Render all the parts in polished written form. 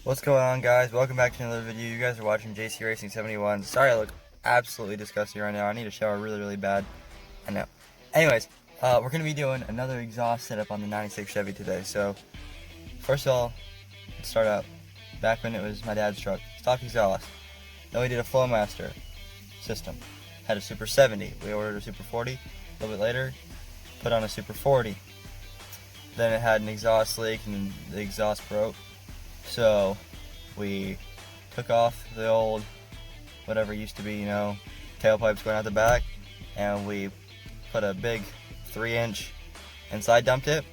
What's going on, guys? Welcome back to another video. You guys are watching JC Racing 71. Sorry I look absolutely disgusting right now. I need a shower really bad. I know. Anyways, we're going to be doing another exhaust setup on the 96 Chevy today. So, first of all, let's start out back when it was my dad's truck. Stock exhaust. Then we did a Flowmaster system. Had a Super 70. We ordered a Super 40. A little bit later, put on a Super 40. Then it had an exhaust leak and the exhaust broke. So we took off the old, whatever used to be, tailpipes going out the back, and we put a big 3-inch inside dump tip,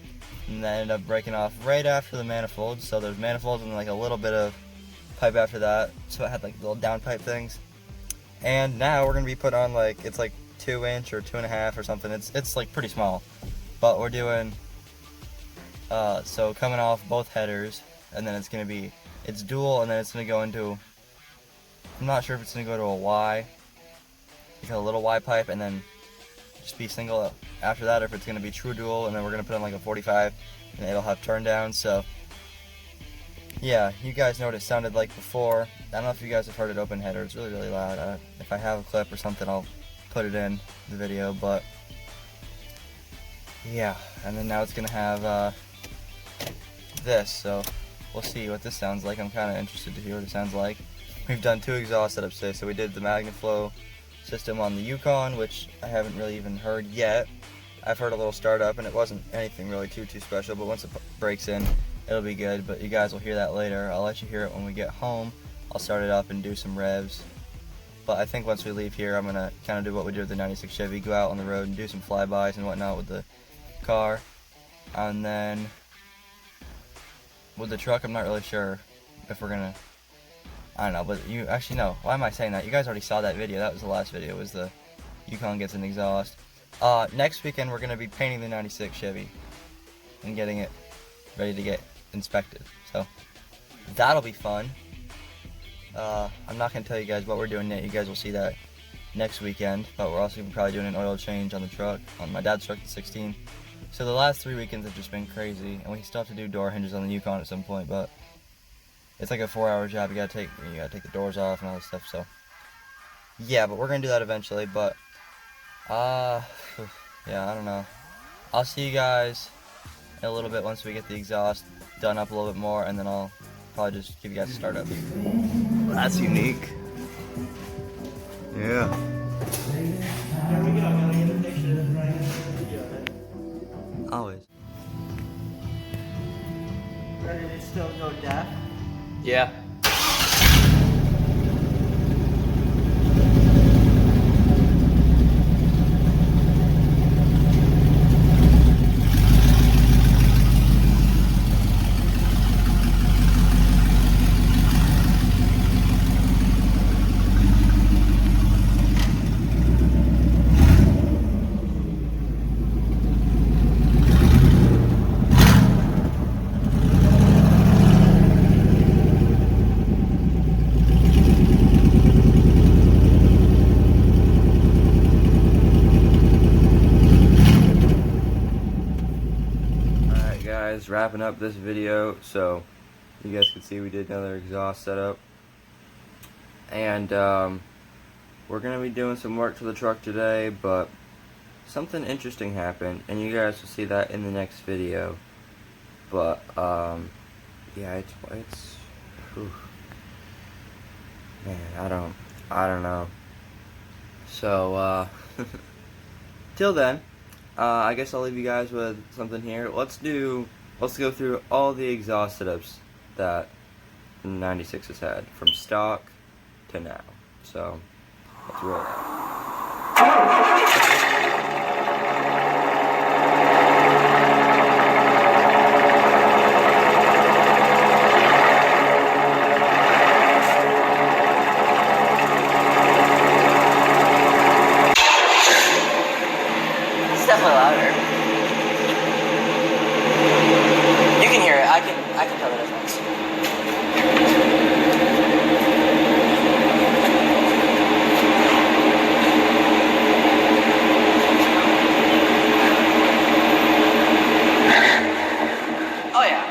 and that ended up breaking off right after the manifolds. So there's manifolds and like a little bit of pipe after that, so it had like little downpipe things. And now we're gonna be put on it's like 2-inch or 2.5 or something. It's like pretty small, but we're doing so coming off both headers. And then it's dual, and then it's going to go into, I'm not sure if it's going to go to a Y, like a little Y pipe, and then just be single after that, or if it's going to be true dual, and then we're going to put in like a 45, and it'll have turn down. So, yeah, you guys know what it sounded like before. I don't know if you guys have heard it open header. It's really loud. If I have a clip or something, I'll put it in the video, but yeah, and then now it's going to have this, so we'll see what this sounds like. I'm kind of interested to hear what it sounds like. We've done 2 exhaust setups today. So we did the MagnaFlow system on the Yukon, which I haven't really even heard yet. I've heard a little startup, and it wasn't anything really too special, but once it breaks in, it'll be good. But you guys will hear that later. I'll let you hear it when we get home. I'll start it up and do some revs. But I think once we leave here, I'm going to kind of do what we did with the 96 Chevy, go out on the road and do some flybys and whatnot with the car. And then with the truck, I'm not really sure if we're gonna, I don't know, but you actually know. Why am I saying that? You guys already saw that video. That was the last video, was the Yukon gets an exhaust. Next weekend, we're gonna be painting the 96 Chevy and getting it ready to get inspected. So that'll be fun. I'm not gonna tell you guys what we're doing yet. You guys will see that next weekend, but we're also probably doing an oil change on the truck, on my dad's truck, the 16. So the last 3 weekends have just been crazy, and we still have to do door hinges on the Yukon at some point, but it's like a 4-hour job. You gotta take the doors off and all this stuff. So yeah, but we're gonna do that eventually. But yeah, I don't know. I'll see you guys in a little bit once we get the exhaust done up a little bit more, and then I'll probably just give you guys a startup. That's unique. Yeah. Always. Did it still go deaf? Yeah. Wrapping up this video, so you guys can see we did another exhaust setup, and we're gonna be doing some work to the truck today, but something interesting happened, and you guys will see that in the next video. But yeah, it's whew. Man, I don't know. So till then, I guess I'll leave you guys with something here. Let's go through all the exhaust setups that the 96 has had, from stock to now. So, let's roll. It's definitely louder. You can hear it. I can tell the difference. Oh yeah.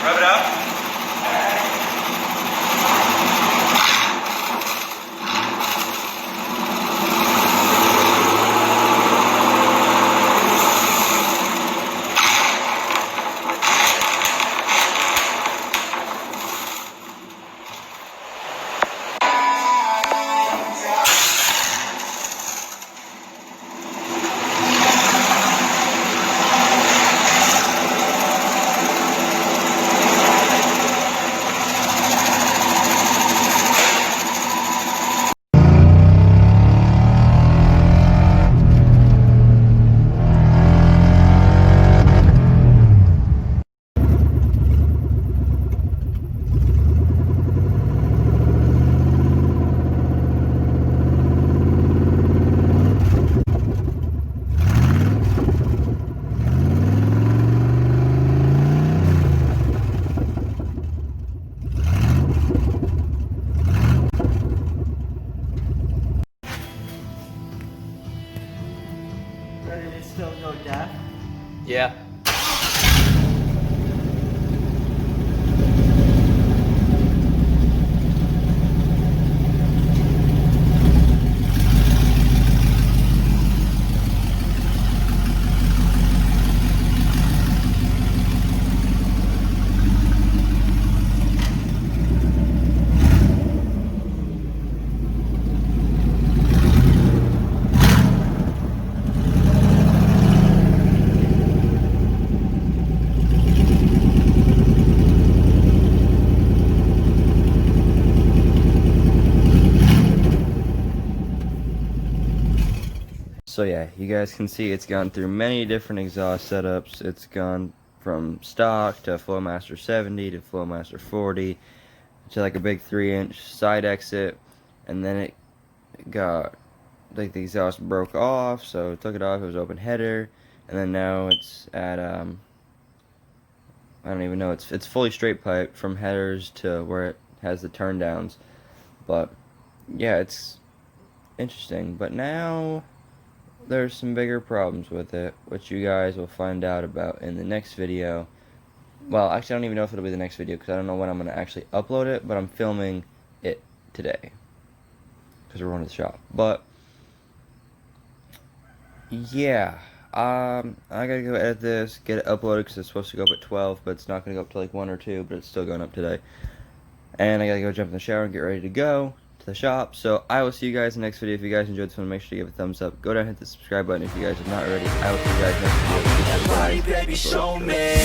Rev it up. Did it still go deaf? Yeah. So yeah, you guys can see it's gone through many different exhaust setups. It's gone from stock to Flowmaster 70 to Flowmaster 40 to like a big 3-inch side exit, and then it got like the exhaust broke off, so it took it off. It was open header, and then now it's at I don't even know. It's fully straight pipe from headers to where it has the turn downs. But yeah, it's interesting. But now there's some bigger problems with it, which you guys will find out about in the next video. Well, actually, I don't even know if it'll be the next video because I don't know when I'm going to actually upload it, but I'm filming it today because we're going to the shop. But yeah, I gotta go edit this, get it uploaded because it's supposed to go up at 12, but it's not going to go up to like 1 or 2, but it's still going up today. And I gotta go jump in the shower and get ready to go to the shop. So I will see you guys in the next video. If you guys enjoyed this one, make sure to give it a thumbs up. Go down and hit the subscribe button if you guys have not already. I will see you guys next video. Body, baby, show me.